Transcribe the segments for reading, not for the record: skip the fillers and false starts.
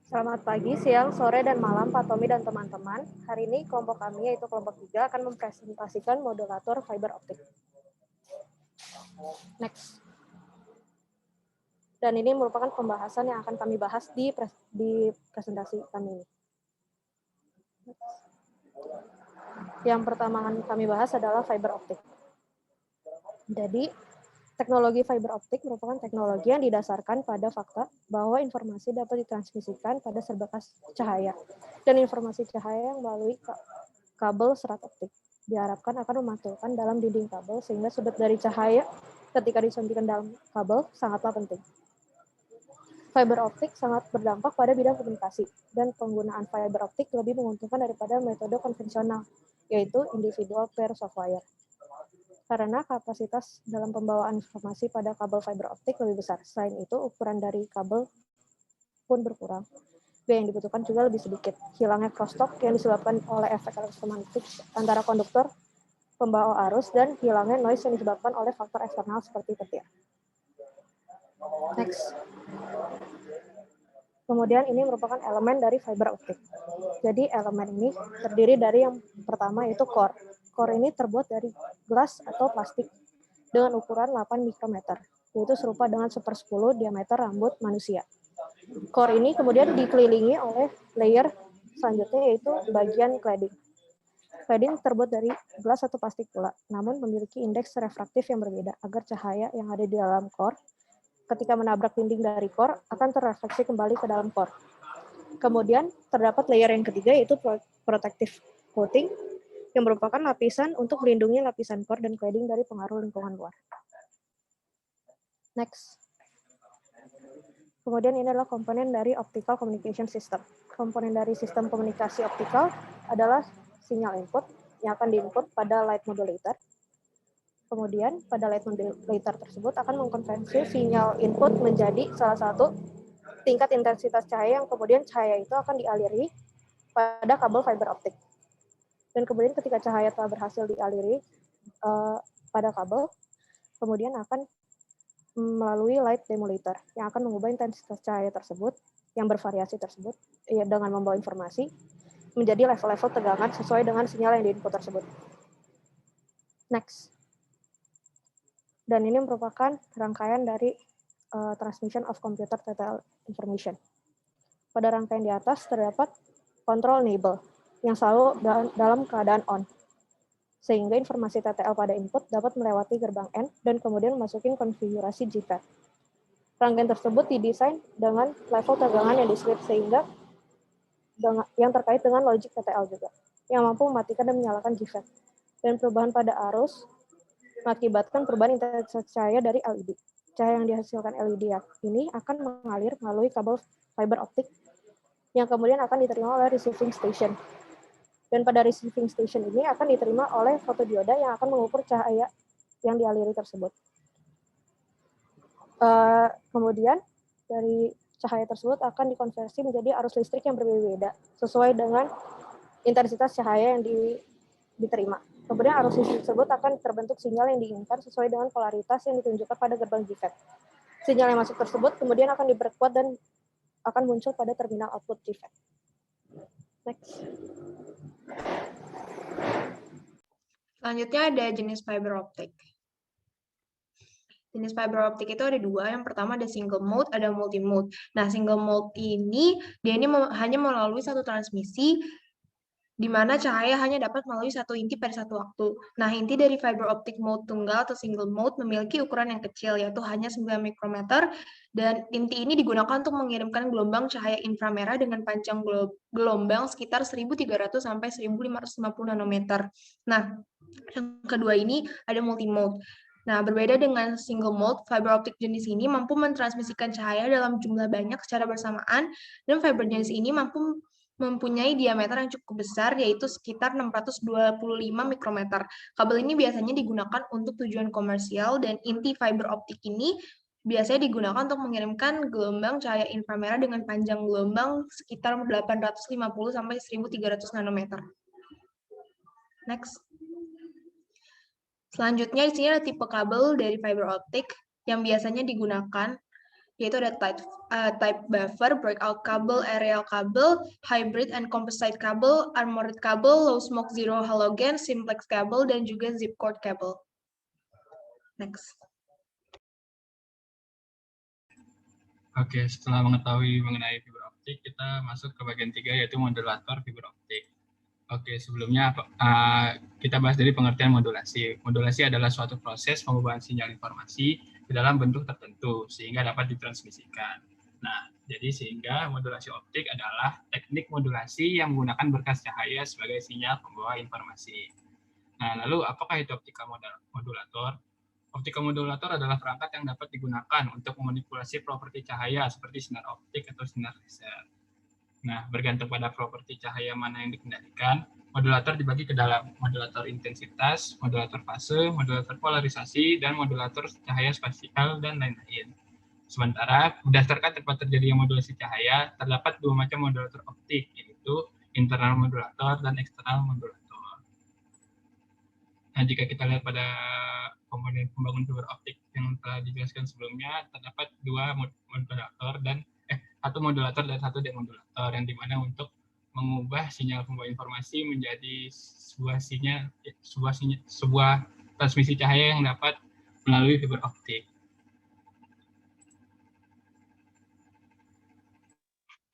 Selamat pagi, siang, sore, dan malam Pak Tommy dan teman-teman. Hari ini kelompok kami, yaitu kelompok 3, akan mempresentasikan modulator fiber optik. Next. Dan ini merupakan pembahasan yang akan kami bahas di presentasi kami ini. Yang pertama kami bahas adalah fiber optik. Jadi, teknologi fiber optik merupakan teknologi yang didasarkan pada fakta bahwa informasi dapat ditransmisikan pada serbakas cahaya, dan informasi cahaya yang melalui kabel serat optik diharapkan akan memantulkan dalam dinding kabel sehingga sudut dari cahaya ketika disuntikan dalam kabel sangatlah penting. Fiber optik sangat berdampak pada bidang komunikasi, dan penggunaan fiber optik lebih menguntungkan daripada metode konvensional, yaitu individual pairs of wire. Karena kapasitas dalam pembawaan informasi pada kabel fiber optik lebih besar. Selain itu, ukuran dari kabel pun berkurang. Biaya yang dibutuhkan juga lebih sedikit. Hilangnya crosstalk yang disebabkan oleh efek elektromagnetik antara konduktor, pembawa arus, dan hilangnya noise yang disebabkan oleh faktor eksternal seperti petir. Next. Kemudian ini merupakan elemen dari fiber optik. Jadi elemen ini terdiri dari yang pertama yaitu core. Core ini terbuat dari gelas atau plastik dengan ukuran 8 mikrometer, yaitu serupa dengan 1/10 diameter rambut manusia. Core ini kemudian dikelilingi oleh layer selanjutnya yaitu bagian cladding. Cladding terbuat dari gelas atau plastik pula, namun memiliki indeks refraktif yang berbeda agar cahaya yang ada di dalam core ketika menabrak dinding dari core akan terrefleksi kembali ke dalam core. Kemudian terdapat layer yang ketiga yaitu protective coating yang merupakan lapisan untuk melindungi lapisan core dan cladding dari pengaruh lingkungan luar. Next. Kemudian ini adalah komponen dari optical communication system. Komponen dari sistem komunikasi optikal adalah sinyal input yang akan diinput pada light modulator. Kemudian pada light modulator tersebut akan mengkonversi sinyal input menjadi salah satu tingkat intensitas cahaya yang kemudian cahaya itu akan dialiri pada kabel fiber optik. Dan kemudian ketika cahaya telah berhasil dialiri pada kabel, kemudian akan melalui light demulator yang akan mengubah intensitas cahaya tersebut yang bervariasi tersebut dengan membawa informasi menjadi level-level tegangan sesuai dengan sinyal yang diinput tersebut. Next. Dan ini merupakan rangkaian dari transmission of computer TTL information. Pada rangkaian di atas terdapat control enable yang selalu dalam keadaan on, sehingga informasi TTL pada input dapat melewati gerbang N dan kemudian memasuki konfigurasi JFET. Rangkaian tersebut didesain dengan level tegangan yang discrete sehingga yang terkait dengan logic TTL juga, yang mampu mematikan dan menyalakan JFET. Dan perubahan pada arus mengakibatkan perubahan intensitas cahaya dari LED. Cahaya yang dihasilkan LED ini akan mengalir melalui kabel fiber optik yang kemudian akan diterima oleh receiving station. Dan pada receiving station ini akan diterima oleh fotodioda yang akan mengukur cahaya yang dialiri tersebut. Kemudian dari cahaya tersebut akan dikonversi menjadi arus listrik yang berbeda-beda sesuai dengan intensitas cahaya yang diterima. Kemudian arus listrik tersebut akan terbentuk sinyal yang diinginkan sesuai dengan polaritas yang ditunjukkan pada gerbang JFET. Sinyal yang masuk tersebut kemudian akan diperkuat dan akan muncul pada terminal output JFET. Next. Selanjutnya ada jenis fiber optik. Jenis fiber optik itu ada dua. Yang pertama ada single mode, ada multi mode. Nah, single mode ini hanya melalui satu transmisi di mana cahaya hanya dapat melalui satu inti pada satu waktu. Nah, inti dari fiber optik mode tunggal atau single mode memiliki ukuran yang kecil, yaitu hanya 9 mikrometer, dan inti ini digunakan untuk mengirimkan gelombang cahaya inframerah dengan panjang gelombang sekitar 1.300 sampai 1.550 nanometer. Nah, yang kedua ini ada multi mode. Nah, berbeda dengan single mode, fiber optik jenis ini mampu mentransmisikan cahaya dalam jumlah banyak secara bersamaan, dan fiber jenis ini mempunyai diameter yang cukup besar, yaitu sekitar 625 mikrometer. Kabel ini biasanya digunakan untuk tujuan komersial, dan inti fiber optik ini biasanya digunakan untuk mengirimkan gelombang cahaya inframerah dengan panjang gelombang sekitar 850 sampai 1.300 nanometer. Next. Selanjutnya di sini ada tipe kabel dari fiber optik yang biasanya digunakan. yaitu ada type buffer, breakout kabel, aerial kabel, hybrid and composite kabel, armored kabel, low smoke zero halogen, simplex kabel, dan juga zip cord kabel. Next. Oke, setelah mengetahui mengenai fiber optik, kita masuk ke bagian 3 yaitu modulator fiber optik. Oke, sebelumnya kita bahas dari pengertian modulasi. Modulasi adalah suatu proses pengubahan sinyal informasi ke dalam bentuk tertentu sehingga dapat ditransmisikan. Nah, jadi sehingga modulasi optik adalah teknik modulasi yang menggunakan berkas cahaya sebagai sinyal pembawa informasi. Nah, lalu apakah itu optika modulator? Optika modulator adalah perangkat yang dapat digunakan untuk memanipulasi properti cahaya seperti sinar optik atau sinar laser. Nah, bergantung pada properti cahaya mana yang dikendalikan, modulator dibagi ke dalam modulator intensitas, modulator fase, modulator polarisasi, dan modulator cahaya spasial, dan lain-lain. Sementara, berdasarkan tempat terjadinya modulasi cahaya, terdapat dua macam modulator optik, yaitu internal modulator dan eksternal modulator. Nah, jika kita lihat pada komponen pembangun fiber optik yang telah dijelaskan sebelumnya, terdapat dua modulator dan satu modulator dan satu demodulator, yang dimana untuk mengubah sinyal pembawa informasi menjadi sebuah transmisi cahaya yang dapat melalui fiber optik.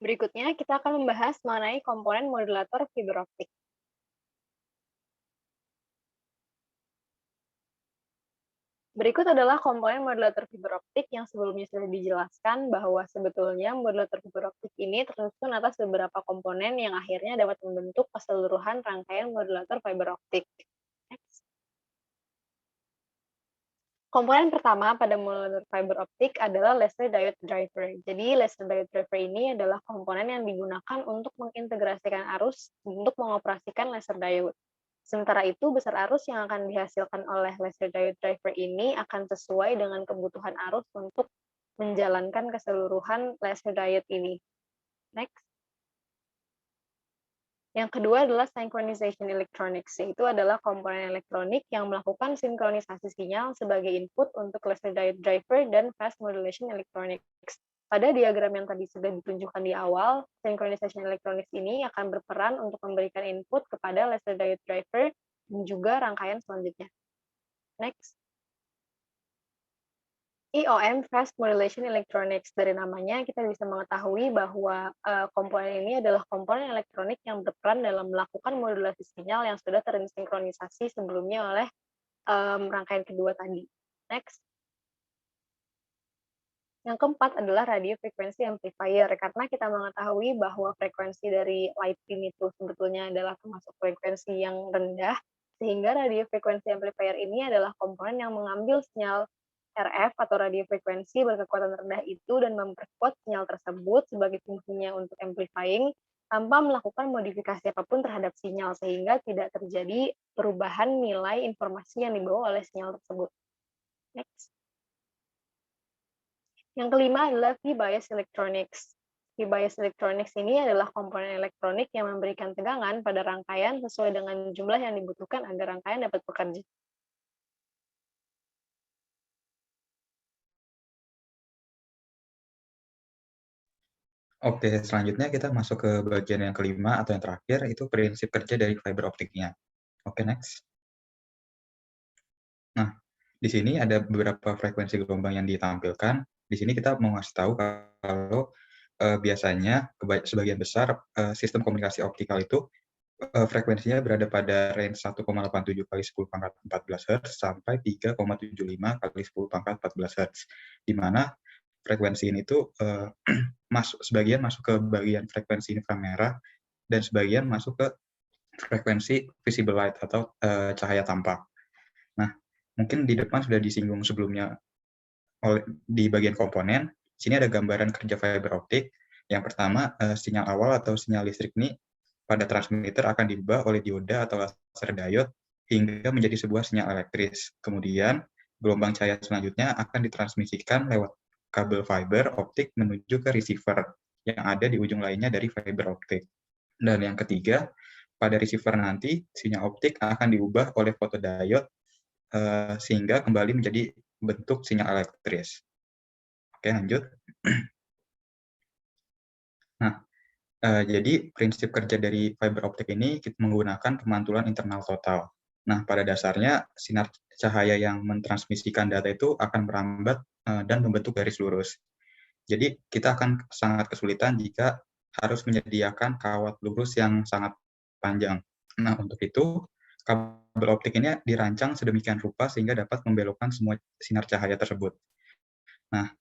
Berikutnya kita akan membahas mengenai komponen modulator fiber optik. Berikut adalah komponen modulator fiber optik yang sebelumnya sudah dijelaskan bahwa sebetulnya modulator fiber optik ini tersusun atas beberapa komponen yang akhirnya dapat membentuk keseluruhan rangkaian modulator fiber optik. Next. Komponen pertama pada modulator fiber optik adalah laser diode driver. Jadi laser diode driver ini adalah komponen yang digunakan untuk mengintegrasikan arus untuk mengoperasikan laser diode. Sementara itu, besar arus yang akan dihasilkan oleh laser diode driver ini akan sesuai dengan kebutuhan arus untuk menjalankan keseluruhan laser diode ini. Next. Yang kedua adalah synchronization electronics, yaitu adalah komponen elektronik yang melakukan sinkronisasi sinyal sebagai input untuk laser diode driver dan phase modulation electronics. Pada diagram yang tadi sudah ditunjukkan di awal, synchronization electronics ini akan berperan untuk memberikan input kepada laser diode driver dan juga rangkaian selanjutnya. Next. IOM Phase Modulation Electronics. Dari namanya kita bisa mengetahui bahwa komponen ini adalah komponen elektronik yang berperan dalam melakukan modulasi sinyal yang sudah tersinkronisasi sebelumnya oleh rangkaian kedua tadi. Next. Yang keempat adalah radio frequency amplifier, karena kita mengetahui bahwa frekuensi dari light beam itu sebetulnya adalah termasuk frekuensi yang rendah, sehingga radio frequency amplifier ini adalah komponen yang mengambil sinyal RF atau radio frekuensi berkekuatan rendah itu dan memperkuat sinyal tersebut sebagai fungsinya untuk amplifying tanpa melakukan modifikasi apapun terhadap sinyal, sehingga tidak terjadi perubahan nilai informasi yang dibawa oleh sinyal tersebut. Next. Yang kelima adalah V-bias electronics. V-bias electronics ini adalah komponen elektronik yang memberikan tegangan pada rangkaian sesuai dengan jumlah yang dibutuhkan agar rangkaian dapat bekerja. Oke, selanjutnya kita masuk ke bagian yang kelima atau yang terakhir, itu prinsip kerja dari fiber optiknya. Oke, next. Nah, di sini ada beberapa frekuensi gelombang yang ditampilkan. Di sini kita mau ngasih tahu kalau biasanya sebagian besar sistem komunikasi optikal itu frekuensinya berada pada range 1,87 kali 10 pangkat 14 Hz sampai 3,75 kali 10 pangkat 14 Hz, di mana frekuensi ini tuh sebagian masuk ke bagian frekuensi inframerah dan sebagian masuk ke frekuensi visible light atau cahaya tampak. Nah, mungkin di depan sudah disinggung sebelumnya di bagian komponen. Di sini ada gambaran kerja fiber optik. Yang pertama, sinyal awal atau sinyal listrik ini pada transmitter akan diubah oleh dioda atau laser diode hingga menjadi sebuah sinyal elektris. Kemudian, gelombang cahaya selanjutnya akan ditransmisikan lewat kabel fiber optik menuju ke receiver yang ada di ujung lainnya dari fiber optik. Dan yang ketiga, pada receiver nanti, sinyal optik akan diubah oleh fotodiode sehingga kembali menjadi bentuk sinyal elektris. Oke, lanjut. Nah, jadi prinsip kerja dari fiber optik ini kita menggunakan pemantulan internal total. Nah, pada dasarnya sinar cahaya yang mentransmisikan data itu akan merambat dan membentuk garis lurus. Jadi kita akan sangat kesulitan jika harus menyediakan kawat lurus yang sangat panjang. Nah, untuk itu kabel optik ini dirancang sedemikian rupa sehingga dapat membelokkan semua sinar cahaya tersebut. Nah,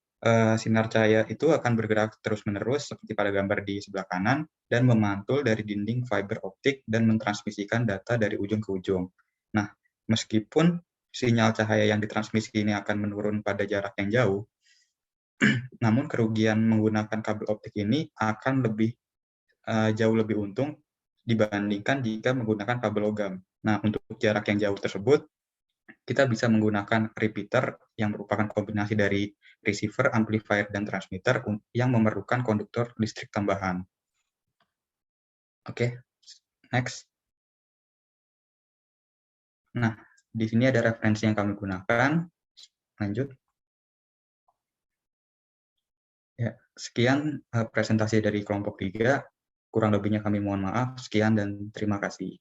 sinar cahaya itu akan bergerak terus-menerus seperti pada gambar di sebelah kanan dan memantul dari dinding fiber optik dan mentransmisikan data dari ujung ke ujung. Nah, meskipun sinyal cahaya yang ditransmisi ini akan menurun pada jarak yang jauh, namun kerugian menggunakan kabel optik ini akan jauh lebih untung dibandingkan jika menggunakan kabel logam. Nah, untuk jarak yang jauh tersebut, kita bisa menggunakan repeater yang merupakan kombinasi dari receiver, amplifier, dan transmitter yang memerlukan konduktor listrik tambahan. Oke, next. Nah, di sini ada referensi yang kami gunakan. Lanjut. Ya, sekian presentasi dari kelompok 3. Kurang lebihnya kami mohon maaf. Sekian dan terima kasih.